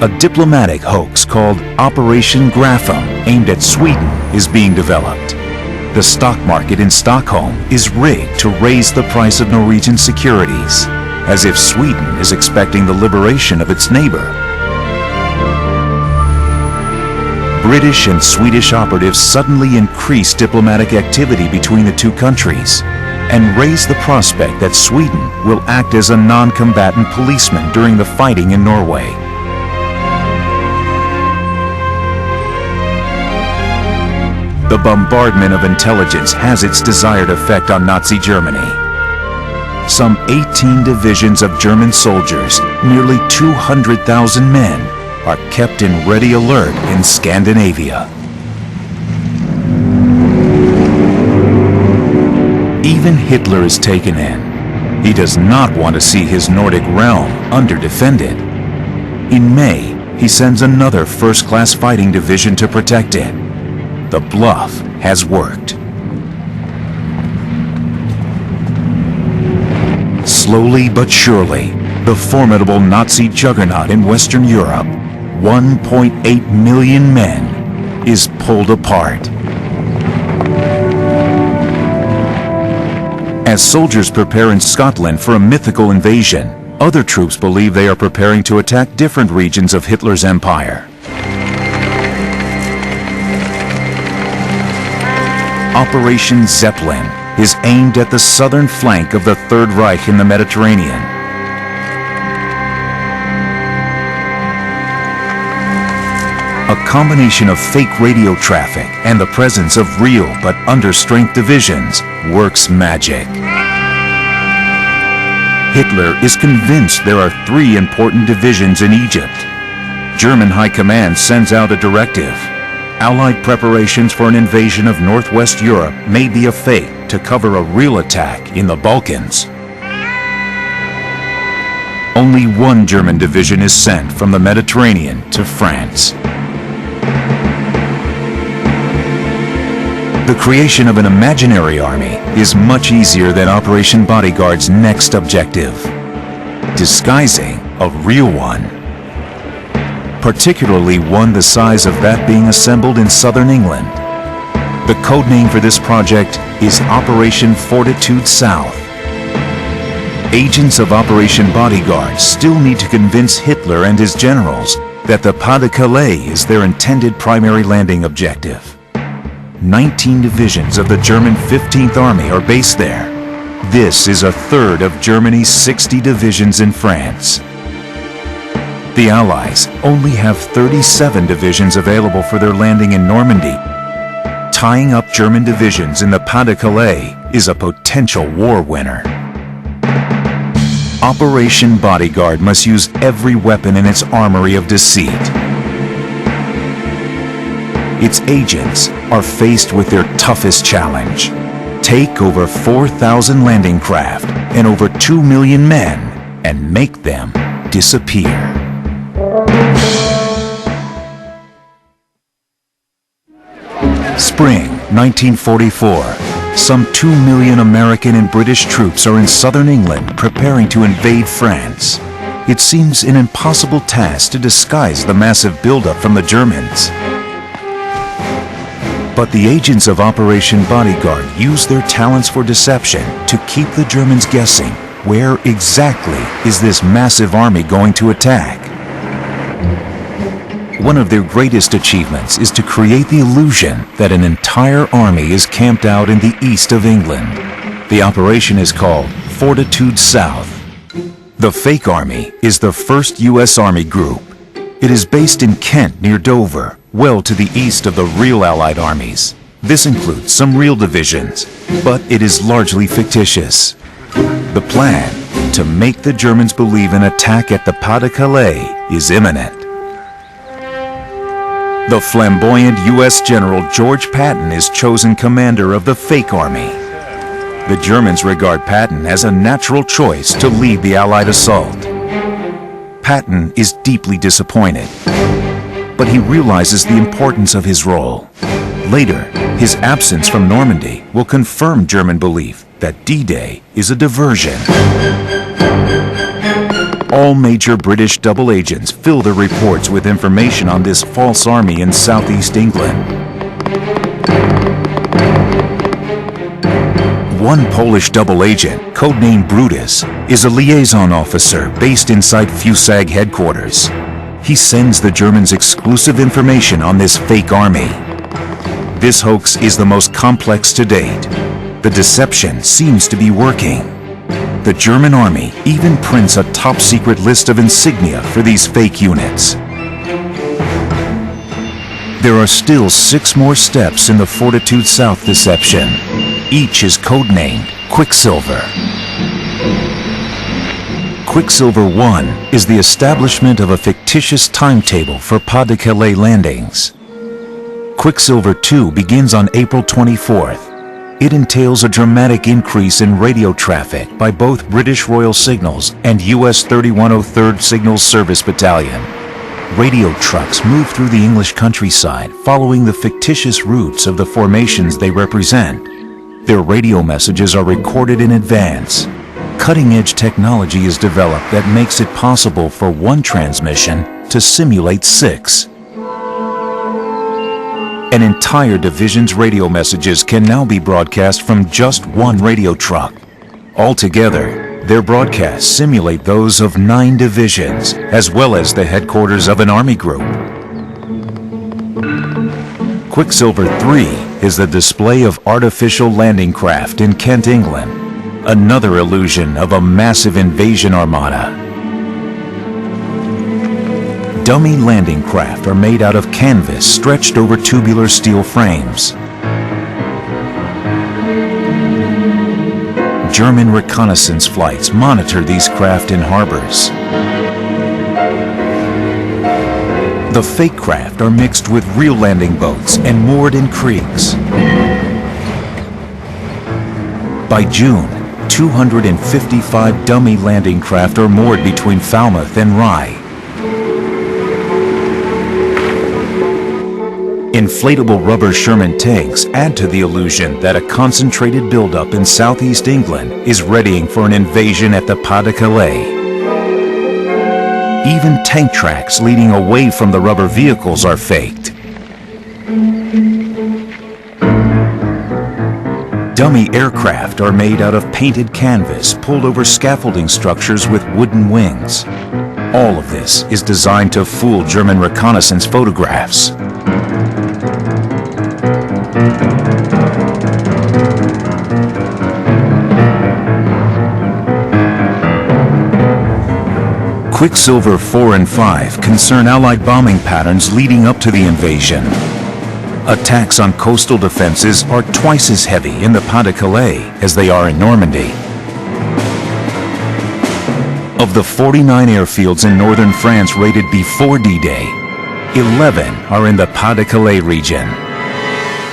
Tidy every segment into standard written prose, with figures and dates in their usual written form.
a diplomatic hoax called Operation Grapham aimed at Sweden is being developed. The stock market in Stockholm is rigged to raise the price of Norwegian securities, as if Sweden is expecting the liberation of its neighbor. British and Swedish operatives suddenly increase diplomatic activity between the two countries and raise the prospect that Sweden will act as a non-combatant policeman during the fighting in Norway. The bombardment of intelligence has its desired effect on Nazi Germany. Some 18 divisions of German soldiers, nearly 200,000 men, are kept in ready alert in Scandinavia. Even Hitler is taken in. He does not want to see his Nordic realm underdefended. In May, he sends another first-class fighting division to protect it. The bluff has worked. Slowly but surely, the formidable Nazi juggernaut in Western Europe, 1.8 million men, is pulled apart. As soldiers prepare in Scotland for a mythical invasion, other troops believe they are preparing to attack different regions of Hitler's empire. Operation Zeppelin is aimed at the southern flank of the Third Reich in the Mediterranean. A combination of fake radio traffic and the presence of real but understrength divisions works magic. Hitler is convinced there are 3 important divisions in Egypt. German High Command sends out a directive. Allied preparations for an invasion of Northwest Europe may be a fake to cover a real attack in the Balkans. Only 1 German division is sent from the Mediterranean to France. The creation of an imaginary army is much easier than Operation Bodyguard's next objective: disguising a real one. Particularly one the size of that being assembled in southern England. The code name for this project is Operation Fortitude South. Agents of Operation Bodyguard still need to convince Hitler and his generals that the Pas de Calais is their intended primary landing objective. 19 divisions of the German 15th Army are based there. This is a third of Germany's 60 divisions in France. The Allies only have 37 divisions available for their landing in Normandy. Tying up German divisions in the Pas de Calais is a potential war winner. Operation Bodyguard must use every weapon in its armory of deceit. Its agents are faced with their toughest challenge: take over 4,000 landing craft and over 2 million men and make them disappear. Spring 1944. Some 2 million American and British troops are in southern England preparing to invade France. It seems an impossible task to disguise the massive buildup from the Germans. But the agents of Operation Bodyguard use their talents for deception to keep the Germans guessing where exactly is this massive army going to attack. One of their greatest achievements is to create the illusion that an entire army is camped out in the east of England. The operation is called Fortitude South. The fake army is the 1st U.S. Army Group. It is based in Kent near Dover, well to the east of the real Allied armies. This includes some real divisions, but it is largely fictitious. The plan, to make the Germans believe an attack at the Pas de Calais, is imminent. The flamboyant U.S. General George Patton is chosen commander of the fake army. The Germans regard Patton as a natural choice to lead the Allied assault. Patton is deeply disappointed, but he realizes the importance of his role. Later, his absence from Normandy will confirm German belief that D-Day is a diversion. All major British double agents fill their reports with information on this false army in southeast England. One Polish double agent, codenamed Brutus, is a liaison officer based inside Fusag headquarters. He sends the Germans exclusive information on this fake army. This hoax is the most complex to date. The deception seems to be working. The German army even prints a top-secret list of insignia for these fake units. There are still 6 more steps in the Fortitude South deception. Each is codenamed Quicksilver. Quicksilver 1 is the establishment of a fictitious timetable for Pas de Calais landings. Quicksilver 2 begins on April 24th. It entails a dramatic increase in radio traffic by both British Royal Signals and US 3103rd Signals Service Battalion. Radio trucks move through the English countryside following the fictitious routes of the formations they represent. Their radio messages are recorded in advance. Cutting-edge technology is developed that makes it possible for one transmission to simulate 6. An entire division's radio messages can now be broadcast from just one radio truck. Altogether, their broadcasts simulate those of 9 divisions, as well as the headquarters of an army group. Quicksilver 3 is the display of artificial landing craft in Kent, England, another illusion of a massive invasion armada. Dummy landing craft are made out of canvas stretched over tubular steel frames. German reconnaissance flights monitor these craft in harbors. The fake craft are mixed with real landing boats and moored in creeks. By June, 255 dummy landing craft are moored between Falmouth and Rye. Inflatable rubber Sherman tanks add to the illusion that a concentrated buildup in southeast England is readying for an invasion at the Pas de Calais. Even tank tracks leading away from the rubber vehicles are faked. Dummy aircraft are made out of painted canvas pulled over scaffolding structures with wooden wings. All of this is designed to fool German reconnaissance photographs. Quicksilver 4 and 5 concern Allied bombing patterns leading up to the invasion. Attacks on coastal defenses are twice as heavy in the Pas de Calais as they are in Normandy. Of the 49 airfields in northern France rated before D-Day, 11 are in the Pas de Calais region.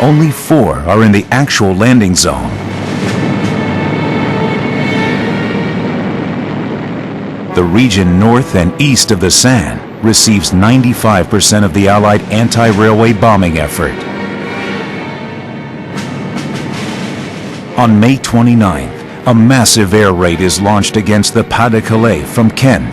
Only 4 are in the actual landing zone. The region north and east of the Seine receives 95% of the Allied anti-railway bombing effort. On May 29th, a massive air raid is launched against the Pas de Calais from Kent.